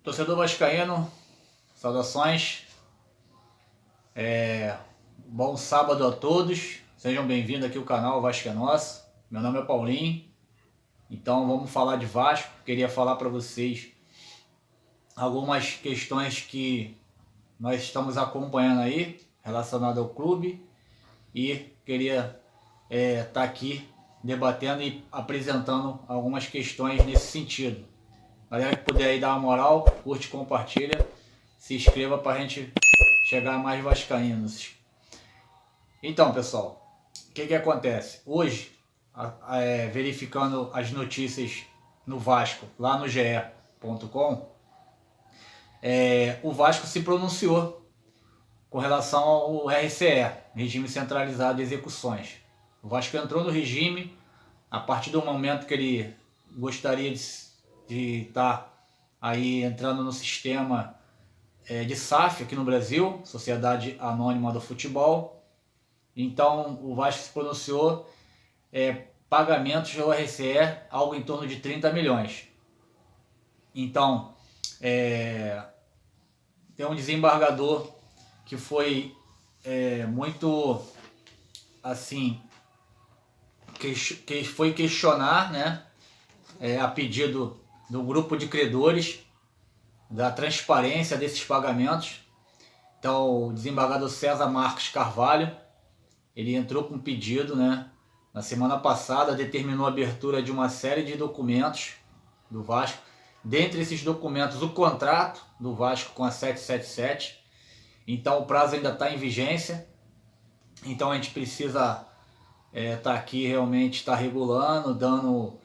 Torcedor vascaíno, saudações, bom sábado a todos, sejam bem-vindos aqui ao canal Vasco é Nosso. Meu nome é Paulinho, então vamos falar de Vasco. Queria falar para vocês algumas questões que nós estamos acompanhando aí, relacionadas ao clube, e queria estar aqui debatendo e apresentando algumas questões nesse sentido. Galera que puder aí dar uma moral, curte, compartilha, se inscreva para a gente chegar a mais vascaínos. Então, pessoal, o que acontece? Hoje, verificando as notícias no Vasco, lá no ge.com, o Vasco se pronunciou com relação ao RCE, Regime Centralizado de Execuções. O Vasco entrou no regime a partir do momento que ele gostaria de estar aí entrando no sistema de SAF aqui no Brasil, Sociedade Anônima do Futebol. Então o Vasco se pronunciou pagamentos do RCE, algo em torno de 30 milhões. Então tem um desembargador que foi muito assim, que foi questionar, né, a pedido do grupo de credores, da transparência desses pagamentos. Então o desembargador César Marques Carvalho, ele entrou com um pedido, né, na semana passada, determinou a abertura de uma série de documentos do Vasco. Dentre esses documentos, o contrato do Vasco com a 777. Então o prazo ainda está em vigência, então a gente precisa estar aqui realmente regulando, dando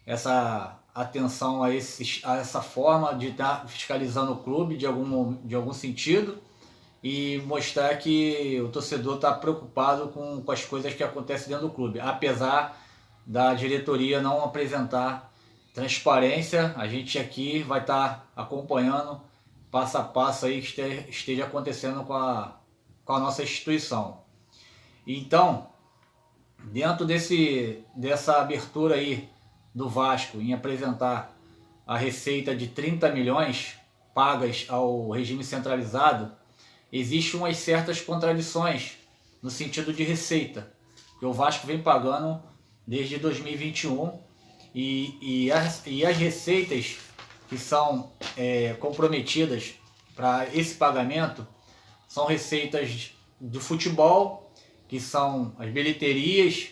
essa atenção a essa forma de estar fiscalizando o clube de algum sentido, e mostrar que o torcedor está preocupado com as coisas que acontecem dentro do clube. Apesar da diretoria não apresentar transparência, a gente aqui vai estar acompanhando passo a passo aí que esteja acontecendo com a nossa instituição. Então, dentro dessa abertura aí do Vasco em apresentar a receita de 30 milhões pagas ao regime centralizado, existem umas certas contradições no sentido de receita, que o Vasco vem pagando desde 2021, e as receitas que são comprometidas para esse pagamento são receitas do futebol, que são as bilheterias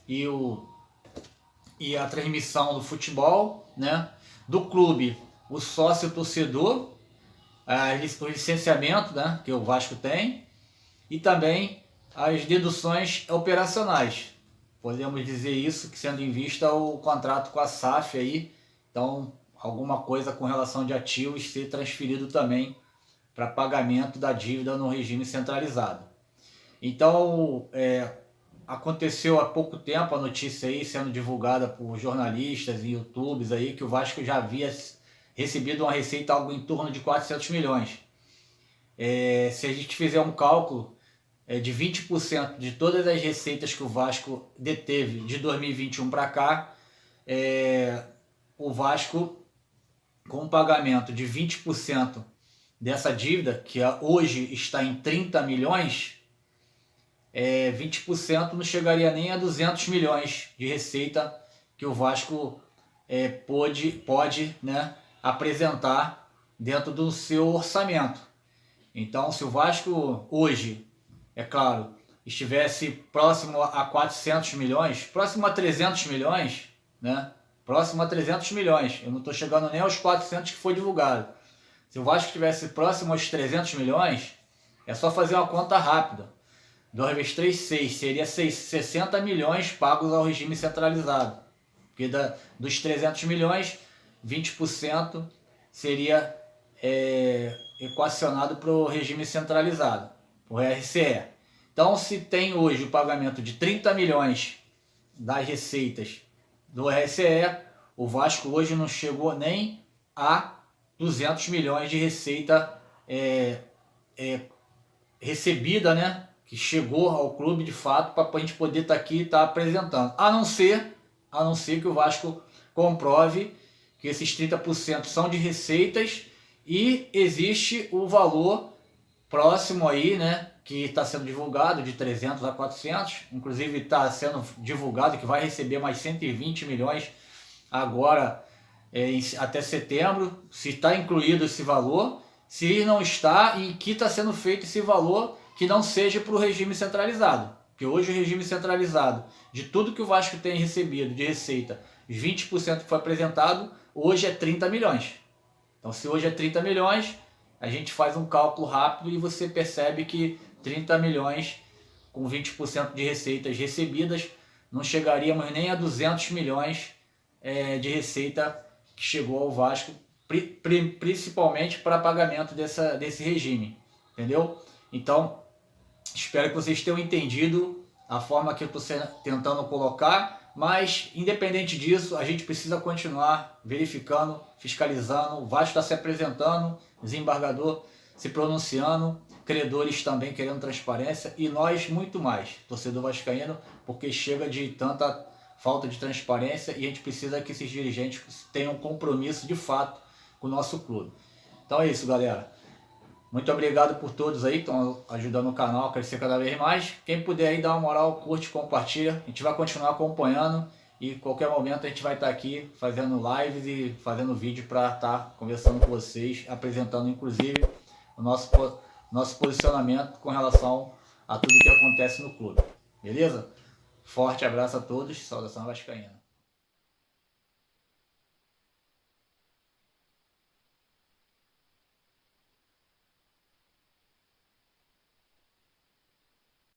e a transmissão do futebol, né? Do clube, o sócio torcedor, o licenciamento, né, que o Vasco tem, e também as deduções operacionais. Podemos dizer isso, que sendo em vista o contrato com a SAF aí, então alguma coisa com relação de ativos ser transferido também para pagamento da dívida no regime centralizado. Então aconteceu há pouco tempo a notícia aí sendo divulgada por jornalistas e youtubers aí, que o Vasco já havia recebido uma receita algo em torno de 400 milhões. Se a gente fizer um cálculo de 20% de todas as receitas que o Vasco deteve de 2021 para cá, o Vasco, com um pagamento de 20% dessa dívida, que hoje está em 30 milhões, 20% não chegaria nem a 200 milhões de receita que o Vasco pode, né, apresentar dentro do seu orçamento. Então, se o Vasco hoje, é claro, estivesse próximo a 400 milhões, próximo a 300 milhões, né? Próximo a 300 milhões, eu não estou chegando nem aos 400 que foi divulgado. Se o Vasco estivesse próximo aos 300 milhões, é só fazer uma conta rápida. 2 vezes 3, 6, seria 60 milhões pagos ao regime centralizado. Porque dos 300 milhões, 20% seria equacionado para o regime centralizado, o RCE. Então, se tem hoje o pagamento de 30 milhões das receitas do RCE, o Vasco hoje não chegou nem a 200 milhões de receita recebida, né, que chegou ao clube de fato, para a gente poder estar aqui e estar apresentando. A não ser que o Vasco comprove que esses 30% são de receitas E existe o valor próximo aí, né, que está sendo divulgado de 300 a 400, inclusive está sendo divulgado que vai receber mais 120 milhões agora até setembro, se está incluído esse valor, se não está e que está sendo feito esse valor que não seja para o regime centralizado, porque hoje o regime centralizado, de tudo que o Vasco tem recebido de receita, os 20% que foi apresentado, hoje é 30 milhões. Então se hoje é 30 milhões, a gente faz um cálculo rápido e você percebe que 30 milhões com 20% de receitas recebidas, não chegaríamos nem a 200 milhões de receita que chegou ao Vasco, principalmente para pagamento desse regime, entendeu? Então, espero que vocês tenham entendido a forma que eu estou tentando colocar, mas independente disso, a gente precisa continuar verificando, fiscalizando, o Vasco está se apresentando, desembargador se pronunciando, credores também querendo transparência e nós muito mais, torcedor vascaíno, porque chega de tanta falta de transparência e a gente precisa que esses dirigentes tenham compromisso de fato com o nosso clube. Então é isso, galera. Muito obrigado por todos aí que estão ajudando o canal a crescer cada vez mais. Quem puder aí dar uma moral, curte, compartilha. A gente vai continuar acompanhando e qualquer momento a gente vai estar aqui fazendo lives e fazendo vídeo para estar conversando com vocês, apresentando inclusive o nosso posicionamento com relação a tudo que acontece no clube. Beleza? Forte abraço a todos, saudação vascaína.